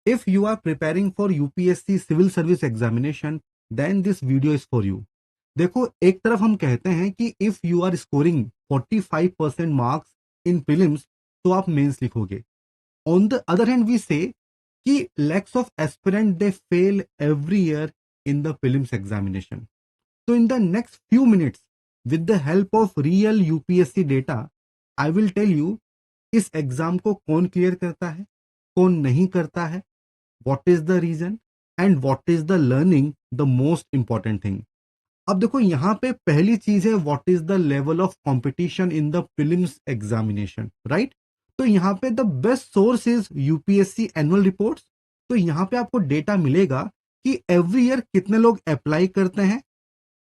If you are preparing for UPSC civil service examination, then this video is for you. देखो, एक तरफ हम कहते हैं कि if you are scoring 45% marks in prelims तो आप मेंस लिखोगे. On the other hand we say that lakhs of aspirant they fail every year in the prelims examination. So in the next few minutes, with the help of real UPSC data, I will tell you इस exam को कौन clear करता है, कौन नहीं करता है, what is the reason and what is the learning, the most important thing. अब देखो यहाँ पे पहली चीज है what is the level of competition in the prelims examination, right. तो यहाँ पे the best source is UPSC annual reports. तो यहाँ पे आपको डेटा मिलेगा कि एवरी ईयर कितने लोग अप्लाई करते हैं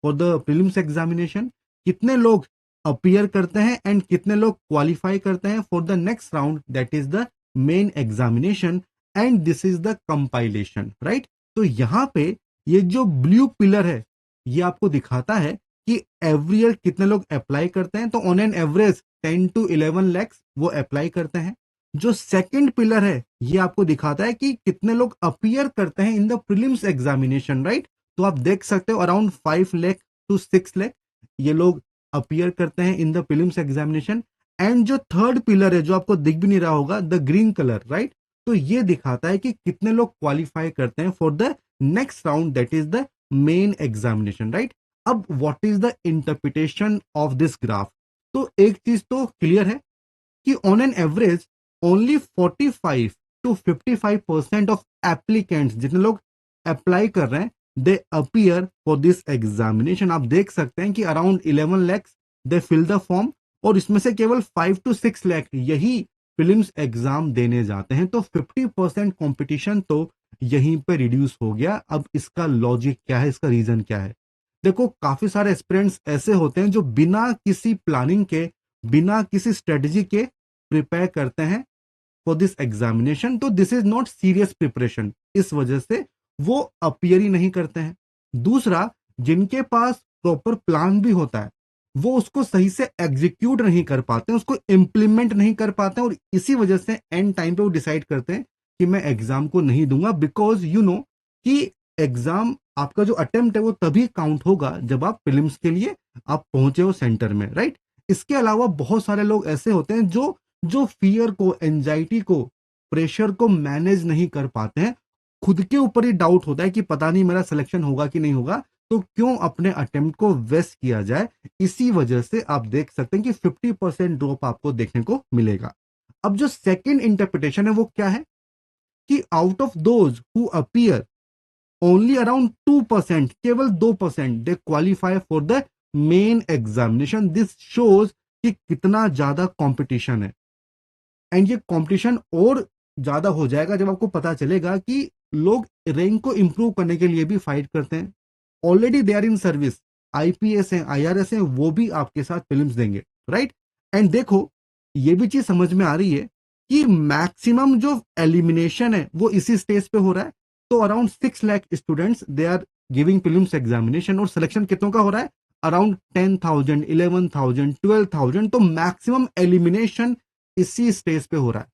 फॉर द प्रीलिम्स एग्जामिनेशन, कितने लोग अपीयर करते हैं एंड कितने लोग क्वालिफाई करते हैं for the next round that is the main examination. And this is the compilation, right. तो यहाँ पे ये जो ब्लू पिलर है ये आपको दिखाता है कि एवरी ईयर कितने लोग अप्लाई करते हैं. तो on an average 10 to 11 lakhs वो अप्लाई करते हैं. जो सेकंड पिलर है ये आपको दिखाता है कि कितने लोग अपीयर करते हैं in the prelims examination, right. तो आप देख सकते हो अराउंड 5 लाख to 6 लाख ये लोग अपीयर करते हैं in the prelims examination. And जो थर्ड पिलर है जो आपको दिख भी नहीं रहा होगा, द ग्रीन कलर, राइट. तो ये दिखाता है कि कितने लोग क्वालिफाई करते हैं for the next round that is the main examination, right. अब what is the interpretation of this graph. तो एक चीज तो क्लियर है कि on an average only 45 to 55% of applicants, जितने लोग अप्लाई कर रहे हैं, they appear for this examination. आप देख सकते हैं कि around 11 lakhs they fill the form और इसमें से केवल 5 to 6 लाख यही प्रीलिम्स एग्जाम देने जाते हैं. तो 50% कंपटीशन तो यहीं पे रिड्यूस हो गया. अब इसका लॉजिक क्या है, इसका रीजन क्या है. देखो, काफी सारे एस्पिरेंट्स ऐसे होते हैं जो बिना किसी प्लानिंग के, बिना किसी स्ट्रेटजी के प्रिपेयर करते हैं फॉर दिस एग्जामिनेशन. तो this is not serious preparation. इस वजह से वो अपीयर ही नहीं करते हैं. दूसरा, जिनके पास प्रॉपर प्लान भी होता है वो उसको सही से एग्जीक्यूट नहीं कर पाते, उसको इम्प्लीमेंट नहीं कर पाते और इसी वजह से एंड टाइम पे वो डिसाइड करते हैं कि मैं एग्जाम को नहीं दूंगा. बिकॉज यू नो कि एग्जाम आपका जो अटेम्प्ट है वो तभी काउंट होगा जब आप प्रीलिम्स के लिए आप पहुंचे हो सेंटर में, राइट. इसके अलावा बहुत सारे लोग ऐसे होते हैं जो जो फियर को, एंजाइटी को, प्रेशर को मैनेज नहीं कर पाते हैं. खुद के ऊपर ही डाउट होता है कि पता नहीं मेरा सिलेक्शन होगा कि नहीं होगा, तो क्यों अपने अटेम्प्ट को वेस्ट किया जाए. इसी वजह से आप देख सकते हैं कि 50% ड्रॉप आपको देखने को मिलेगा. अब जो सेकंड इंटरप्रिटेशन है वो क्या है कि out of those who appear only around 2%, केवल 2% they qualify for the main examination. This shows कि कितना ज्यादा कंपटीशन है. एंड ये कंपटीशन और ज्यादा हो जाएगा जब आपको पता चलेगा कि लोग रैंक को इंप्रूव करने के लिए भी फाइट करते हैं. Already they are in service, IPS हैं, आईआरएस हैं, वो भी आपके साथ फिल्म्स देंगे, राइट. एंड देखो, ये भी चीज समझ में आ रही है कि मैक्सिमम जो एलिमिनेशन है वो इसी स्टेज पे हो रहा है. तो around 6 lakh students they are giving prelims examination और सिलेक्शन कितनों का हो रहा है, अराउंड 10,000, 11,000, 12,000. तो मैक्सिमम एलिमिनेशन इसी स्टेज पे हो रहा है.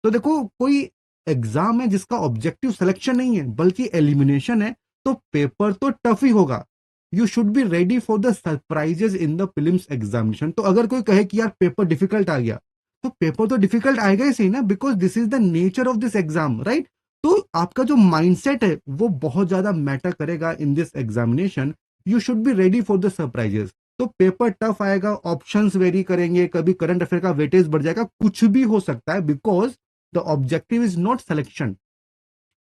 तो देखो, कोई एग्जाम है जिसका ऑब्जेक्टिव सिलेक्शन नहीं है बल्कि एलिमिनेशन है, तो पेपर तो टफ ही होगा. You should be ready for the surprises in the prelims examination. तो अगर कोई कहे कि यार पेपर डिफिकल्ट आ गया, तो पेपर तो डिफिकल्ट आएगा ही सही ना, because this is the nature of this exam, right. तो आपका जो माइंडसेट है वो बहुत ज्यादा मैटर करेगा in this examination. You should be ready for the surprises. तो पेपर टफ आएगा, ऑप्शंस वेरी करेंगे, कभी करंट अफेयर का वेटेज बढ़ जाएगा, कुछ भी हो सकता है. Because the objective is not selection,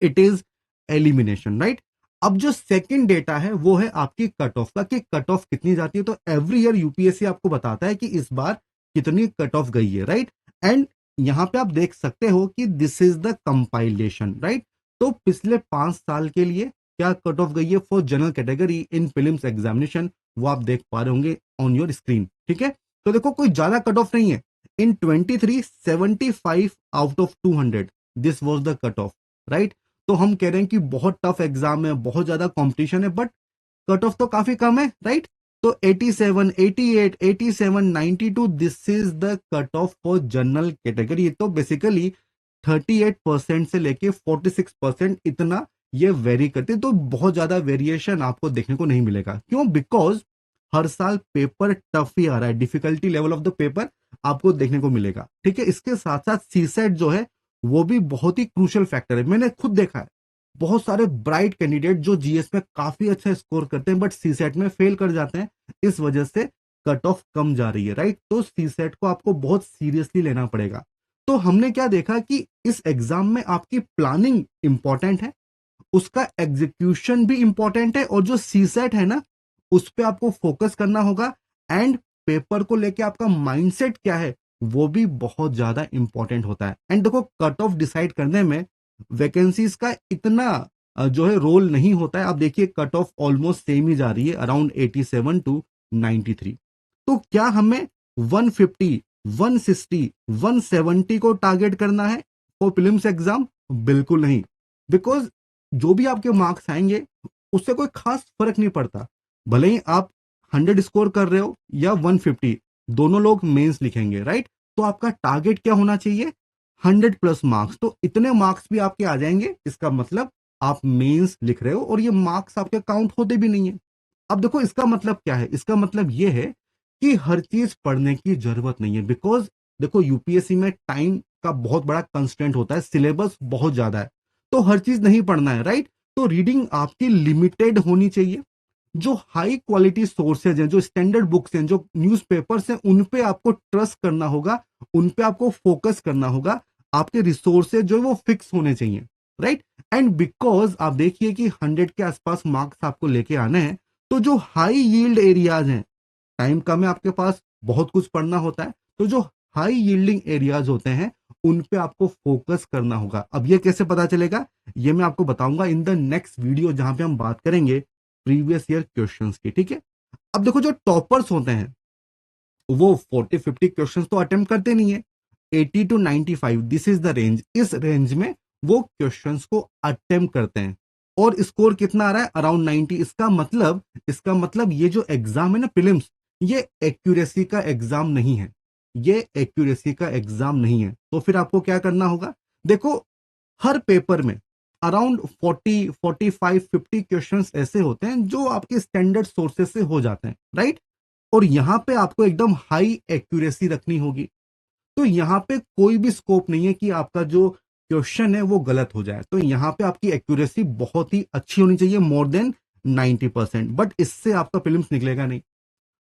it is elimination, right. अब जो सेकंड डेटा है वो है आपकी कट ऑफ का, कि कट ऑफ कितनी जाती है. तो एवरी ईयर यूपीएससी आपको बताता है कि इस बार कितनी कट ऑफ गई है, राइट. एंड यहां पे आप देख सकते हो कि this is the compilation, right. तो पिछले 5 साल के लिए क्या कट ऑफ गई है for general category in prelims examination, वो आप देख पा रहे होंगे ऑन योर स्क्रीन, ठीक है. तो देखो, कोई ज्यादा कट ऑफ नहीं है. इन 23 75 out of 200 this was the cut off, right. तो हम कह रहे हैं कि बहुत टफ एग्जाम है, बहुत ज्यादा कंपटीशन है, बट कट ऑफ तो काफी कम है, राइट. तो 87, 88, 87, 92 this is the cut off for general category. तो बेसिकली 38% से लेके 46% इतना ये वेरी करती है। तो बहुत ज्यादा वेरिएशन आपको देखने को नहीं मिलेगा। क्यों? बिकॉज हर साल पेपर टफ ही आ रहा है, difficulty level of the paper आपको देखने को मिलेगा। ठीक है, इसके साथ साथ सीसेट जो है वो भी बहुत ही क्रूशियल फैक्टर है। मैंने खुद देखा है बहुत सारे ब्राइट कैंडिडेट जो जीएस में काफी अच्छा स्कोर करते हैं बट सीसेट में फेल कर जाते हैं, इस वजह से कट ऑफ कम जा रही है। राइट, तो सीसेट को आपको बहुत सीरियसली लेना पड़ेगा। तो हमने क्या देखा कि इस एग्जाम में आपकी प्लानिंग इंपॉर्टेंट है, उसका एग्जीक्यूशन भी इंपॉर्टेंट है, और जो सीसेट है ना उस पे आपको फोकस करना होगा। एंड पेपर को लेके आपका माइंडसेट क्या है वो भी बहुत ज्यादा इंपॉर्टेंट होता है। एंड देखो, कट ऑफ डिसाइड करने में वैकेंसीज का इतना जो है रोल नहीं होता है। आप देखिए कट ऑफ ऑलमोस्ट सेम ही जा रही है, अराउंड 87 टू 93। तो क्या हमें 150, 160, 170 को टारगेट करना है फॉर प्रीलिम्स एग्जाम? बिल्कुल नहीं। बिकॉज जो भी आपके मार्क्स आएंगे उससे कोई खास फर्क नहीं पड़ता। भले ही आप 100 स्कोर कर रहे हो या 150, दोनों लोग मेंस लिखेंगे। राइट, तो आपका टारगेट क्या होना चाहिए? 100 प्लस मार्क्स। तो इतने मार्क्स भी आपके आ जाएंगे, इसका मतलब आप मेंस लिख रहे हो और ये मार्क्स आपके काउंट होते भी नहीं है। अब देखो इसका मतलब क्या है, इसका मतलब ये है कि हर चीज पढ़ने की जरूरत नहीं है। बिकॉज देखो यूपीएससी में टाइम का बहुत बड़ा कंस्टेंट होता है, सिलेबस बहुत ज्यादा है, तो हर चीज नहीं पढ़ना है। राइट, तो रीडिंग आपकी लिमिटेड होनी चाहिए। जो हाई क्वालिटी सोर्सेज हैं, जो स्टैंडर्ड बुक्स हैं, जो न्यूज़पेपर्स हैं, उन पे आपको ट्रस्ट करना होगा, उन पे आपको फोकस करना होगा। आपके रिसोर्सेज जो है वो फिक्स होने चाहिए। राइट, एंड बिकॉज आप देखिए कि 100 के आसपास मार्क्स आपको लेके आने हैं, तो जो हाई यील्ड एरियाज हैं, टाइम कम है आपके पास, बहुत कुछ पढ़ना होता है, तो जो हाई यील्डिंग एरियाज होते हैं उन पे आपको फोकस करना होगा। अब ये कैसे पता चलेगा, ये मैं आपको बताऊंगा इन द नेक्स्ट वीडियो, जहां पे हम बात करेंगे प्रीवियस ईयर क्वेश्चंस की। ठीक है, अब देखो जो टॉपर्स होते हैं वो 40-50 क्वेश्चंस तो अटेम्प्ट करते नहीं है, 80 to 95 this is the range. इस रेंज में वो क्वेश्चंस को अटेम्प्ट करते हैं और स्कोर कितना आ रहा है? अराउंड 90। इसका मतलब ये जो एग्जाम है ना प्रीलिम्स, ये एक्यूरेसी का एग्जाम नहीं है, ये एक्यूरेसी का एग्जाम नहीं है। तो फिर आपको क्या करना होगा? देखो हर पेपर में अराउंड 40, 45, 50 क्वेश्चंस ऐसे होते हैं जो आपके स्टैंडर्ड सोर्सेज से हो जाते हैं। राइट, और यहां पे आपको एकदम हाई एक्यूरेसी रखनी होगी। तो यहां पे कोई भी स्कोप नहीं है कि आपका जो क्वेश्चन है वो गलत हो जाए। तो यहां पे आपकी एक्यूरेसी बहुत ही अच्छी होनी चाहिए, मोर देन 90%। बट इससे आपका प्रीलिम्स निकलेगा नहीं।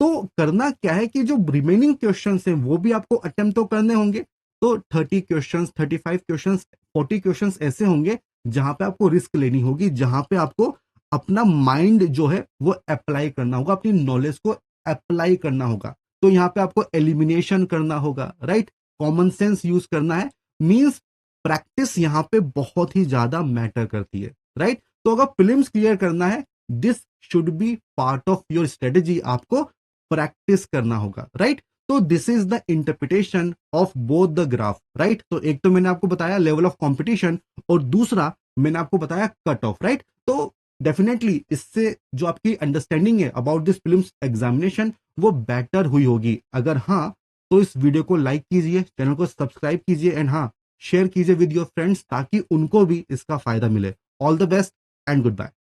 तो करना क्या है कि जो रिमेनिंग क्वेश्चंस हैं वो भी आपको अटेम्प्ट तो करने होंगे। तो 30 क्वेश्चंस, 35 क्वेश्चंस, 40 क्वेश्चंस ऐसे होंगे जहां पे आपको रिस्क लेनी होगी, जहां पे आपको अपना माइंड जो है वो अप्लाई करना होगा, अपनी नॉलेज को अप्लाई करना होगा। तो यहाँ पे आपको एलिमिनेशन करना होगा। राइट, कॉमन सेंस यूज करना है। मींस प्रैक्टिस यहाँ पे बहुत ही ज्यादा मैटर करती है। राइट, तो अगर प्रीलिम्स क्लियर करना है, this should be part of your strategy. आपको प्रैक्टिस करना होगा। राइट, तो this is the interpretation of both the graph. Right, तो एक तो मैंने आपको बताया लेवल ऑफ कंपटीशन, और दूसरा मैंने आपको बताया कट ऑफ। राइट, तो डेफिनेटली इससे जो आपकी अंडरस्टैंडिंग है अबाउट दिस फिल्म्स एग्जामिनेशन वो बेटर हुई होगी। अगर हाँ, तो इस वीडियो को लाइक कीजिए, चैनल को सब्सक्राइब कीजिए, एंड हाँ, शेयर कीजिए विद योर फ्रेंड्स ताकि उनको भी इसका फायदा मिले। All the best and good bye.